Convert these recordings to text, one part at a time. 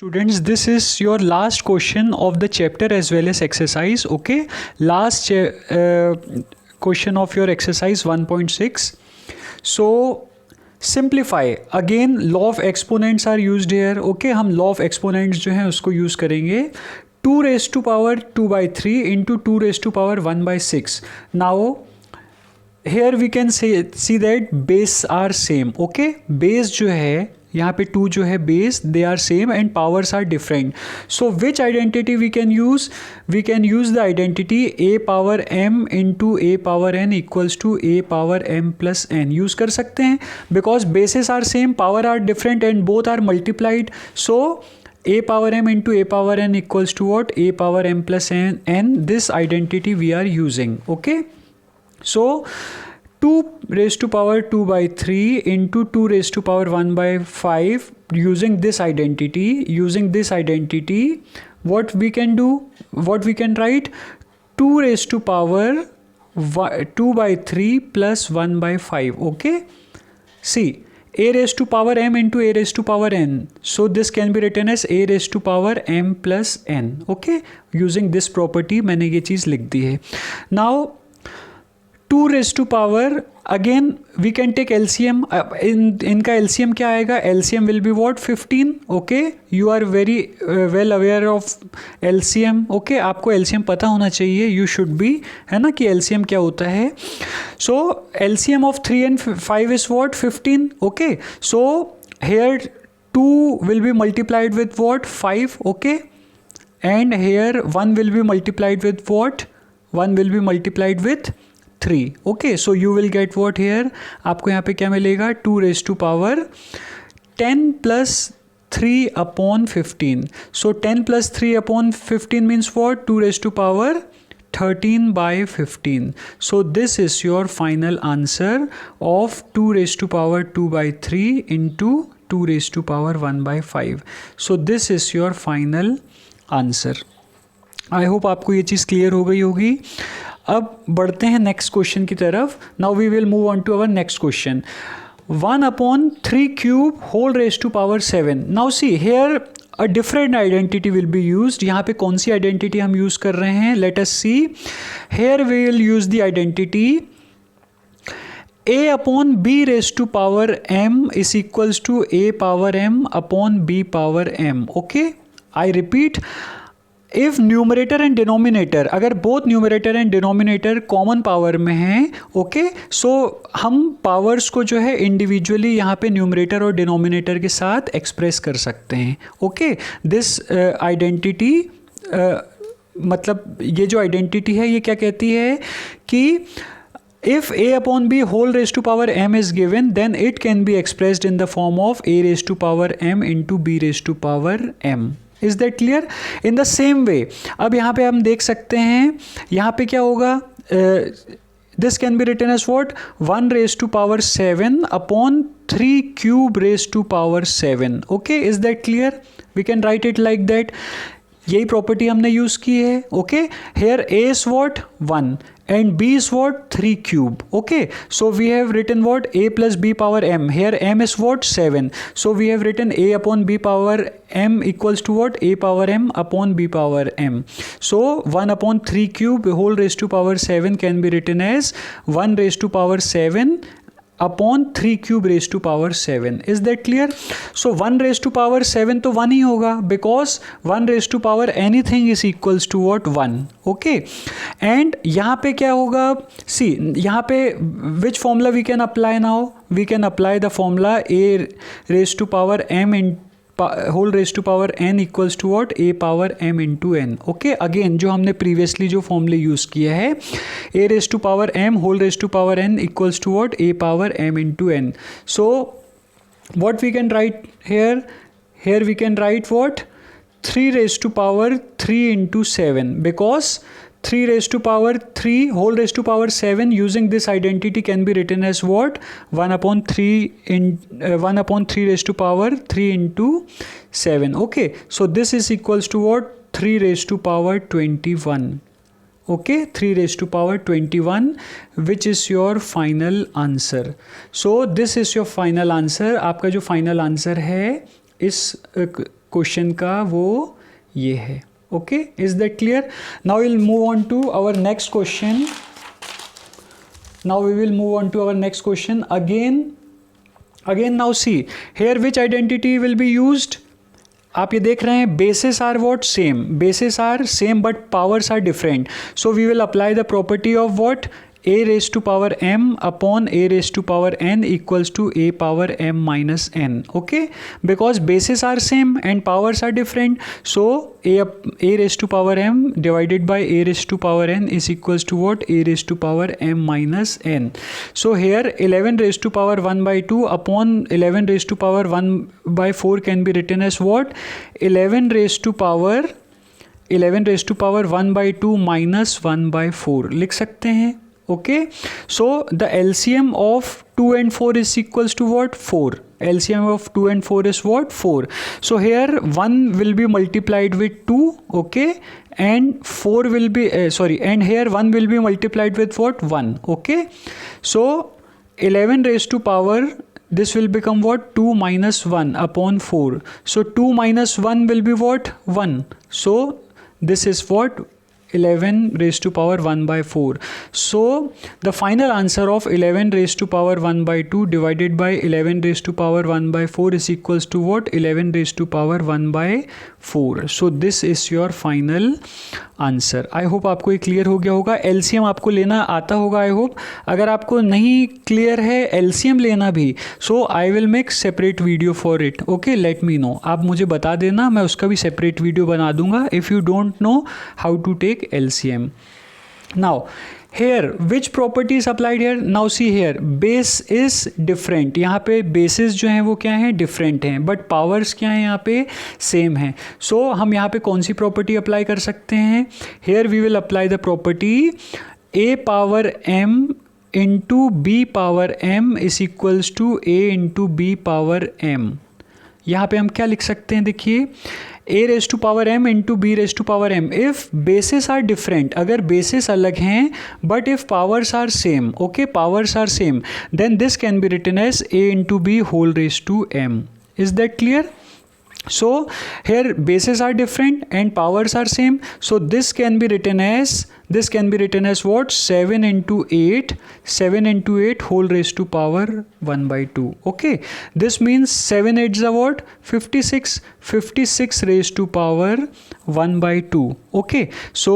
Students, this is your last question of the chapter as well as exercise. Okay, last question of your exercise 1.6. So simplify again, law of exponents are used here. Okay, हम law of exponents जो है उसको use करेंगे. 2 raised to power 2 by 3 into 2 raised to power 1 by 6. Now here we can see that base are same. Okay, base जो है यहाँ पे 2 जो है base they are same and powers are different. So which identity we can use the identity a power m into a power n equals to a power m plus n use कर सकते हैं because bases are same, power are different and both are multiplied. So a power m into a power n equals to what? A power m plus n. This identity we are using. Okay, so 2 raised to power 2 by 3 into 2 raised to power 1 by 5. Using this identity, what we can write? 2 raised to power 2 by 3 plus 1 by 5. Okay, see, a raised to power m into a raised to power n. So this can be written as a raised to power m plus n. Okay, using this property मैंने ये चीज़ लिख दी है. Now 2 raised to power, again we can take LCM. इनका LCM क्या आएगा? LCM will be what? 15. Okay, you are very well aware of LCM. Okay, आपको LCM पता होना चाहिए, you should be, है ना, कि LCM क्या होता है. So LCM of 3 and 5 is what? 15. Okay, so here 2 will be multiplied with what? 5. Okay, and here 1 will be multiplied with what? 1 will be multiplied with 3. Okay, so you will get what here? आपको यहाँ पे क्या मिलेगा? 2 raised to power 10 plus 3 upon 15. So 10 plus 3 upon 15 means what? 2 raised to power 13 by 15. So this is your final answer of 2 raised to power 2 by 3 into 2 raised to power 1 by 5. So this is your final answer. I hope आपको ये चीज़ clear हो गई होगी. अब बढ़ते हैं next question की तरफ. Now we will move on to our next question. 1/3 cube whole raise to power 7. Now see here a different identity will be used. यहाँ पे कौन सी आइडेंटिटी हम यूज़ कर रहे हैं? Let us see. Here we will use the identity a upon b raised to power m is equals to a power m upon b power m. Okay, I repeat, if numerator and denominator, अगर both numerator and denominator common power में हैं, okay, सो हम powers को जो है individually यहाँ पे numerator और डिनोमिनेटर के साथ एक्सप्रेस कर सकते हैं. ओके, दिस आइडेंटिटी मतलब ये जो आइडेंटिटी है ये क्या कहती है कि if a upon b whole raised to power m is given, then it can be expressed in the form of a raised to power m into b raised to power m. Is that clear? In the same way, अब यहाँ पे हम देख सकते हैं, यहाँ पे क्या होगा? This can be written as what? 1 raised to power 7 upon 3 cube raised to power 7. Okay, is that clear? We can write it like that. यही प्रॉपर्टी हमने यूज़ की है. Okay, here a is what? 1 and b is what? 3 cube. Okay, so we have written what? A plus b power m. Here m is what? 7. So we have written a upon b power m equals to what? A power m upon b power m. So 1 upon 3 cube whole raised to power 7 can be written as 1 raised to power 7 upon 3 cube raise to power 7. Is that clear? So 1 raise to power 7 तो 1 ही होगा because 1 raise to power anything is equals to what? 1. Okay, and यहाँ पे क्या होगा? See, यहाँ पे which formula we can apply now? We can apply the formula a raise to power m in whole raise to power n equals to what? a power m into n. Okay, again जो हमने previously जो फॉर्मूले use किया है, a raise to power m whole raise to power n equals to what? a power m into n. So what we can write here? Here we can write what? 3 raised to power 3 into 7 because 3 raised to power 3 whole raised to power 7 using this identity can be written as what? 1 upon 3 raised to power 3 into 7. Okay, so this is equals to what? 3 raised to power 21. Okay, 3 raised to power 21, which is your final answer. So this is your final answer. आपका जो final answer है इस question का वो ये है. Okay, is that clear? Now will move on to our next question. Now we will move on to our next question. Again now see here which identity will be used. आप ये देख रहे हैं bases are what? Same. Bases are same but powers are different. So we will apply the property of what? A raised to power m upon a raised to power n equals to a power m minus n. Okay, because bases are same and powers are different, so a raised to power m divided by a raised to power n is equals to what? A raised to power m minus n. So here 11 raised to power 1 by 2 upon 11 raised to power 1 by 4 can be written as what? 11 raised to power 1 by 2 minus 1 by 4 लिख सकते हैं. Okay, so the LCM of 2 and 4 is equals to what? 4. LCM of 2 and 4 is what? 4. So here 1 will be multiplied with 2, okay, and 4 will be and here 1 will be multiplied with what? 1. Okay, so 11 raised to power, this will become what? 2 minus 1 upon 4. So 2 minus 1 will be what? 1. So this is what? 11 raised to power 1 by 4. So the final answer of 11 raised to power 1 by 2 divided by 11 raised to power 1 by 4 is equals to what? 11 raised to power 1 by 4. So this is your final answer. I hope आपको ये clear हो गया होगा. LCM आपको लेना आता होगा I hope. अगर आपको नहीं क्लियर है LCM लेना भी, so I will make separate video for it. Okay, let me know. आप मुझे बता देना, मैं उसका भी separate video बना दूंगा if you don't know how to take LCM. Now here which property is applied here? Now see here base is different. यहाँ पे bases जो हैं वो क्या हैं? Different हैं, but powers क्या हैं यहाँ पे? Same हैं. So हम यहाँ पे कौन सी property apply कर सकते हैं? Here we will apply the property a power m into b power m is equals to a into b power m. यहाँ पे हम क्या लिख सकते हैं? देखिए a raised to power m into b raised to power m. If bases are different, अगर bases अलग हैं but if powers are same, okay, powers are same, then this can be written as a into b whole raised to m. Is that clear? So here bases are different and powers are same, so this can be written as what? 7 into 8 whole raised to power 1 by 2. Okay, this means 7 8s are what? 56 raised to power 1 by 2. Okay, so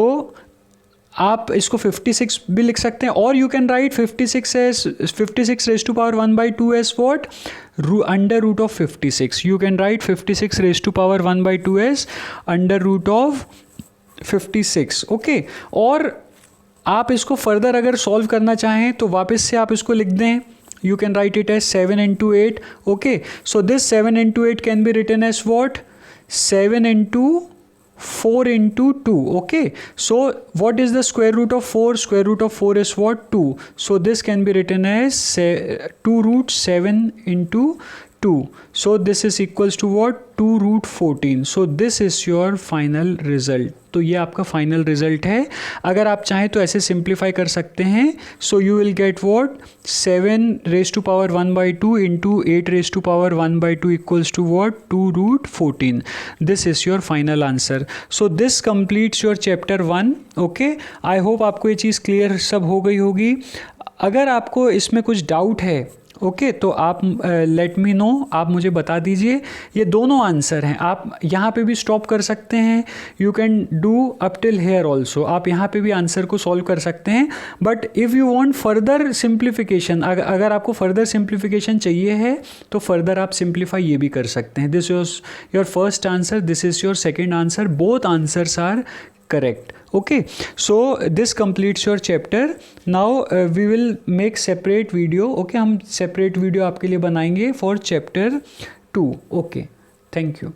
आप इसको 56 भी लिख सकते हैं, और you can write 56 raise to power 1 by 2 as what? Under root of 56. You can write 56 raise to power 1 by 2 as under root of 56. Okay, और आप इसको फर्दर अगर सॉल्व करना चाहें तो वापस से आप इसको लिख दें. You can write it as 7 into 8. Okay, so this 7 into 8 can be written as what? 7 into 4 into 2. Okay, so what is the square root of 4? Square root of 4 is what? 2. So this can be written as 2 root 7 into 2. So this is equals to what? 2 root 14. So this is your final result. तो ये आपका final result है. अगर आप चाहें तो ऐसे simplify कर सकते हैं. So you will get what? 7 raise to power 1 by 2 into 8 raise to power 1 by 2 equals to what? 2 root 14. This is your final answer. So this completes your chapter 1. Okay, I hope आपको ये चीज़ clear सब हो गई होगी. अगर आपको इसमें कुछ डाउट है, ओके, तो आप लेट मी नो, आप मुझे बता दीजिए. ये दोनों आंसर हैं, आप यहाँ पे भी स्टॉप कर सकते हैं. You can do up till here also. आप यहाँ पे भी आंसर को सॉल्व कर सकते हैं. But if you want further simplification, अगर आपको फर्दर सिंप्लीफिकेशन चाहिए है तो फर्दर आप सिंप्लीफाई ये भी कर सकते हैं. This is your first answer, this is your second answer. Both answers are correct. Okay, so this completes your chapter. Now we will make separate video. Okay, हम separate video आपके लिए बनाएंगे for chapter 2. Okay, thank you.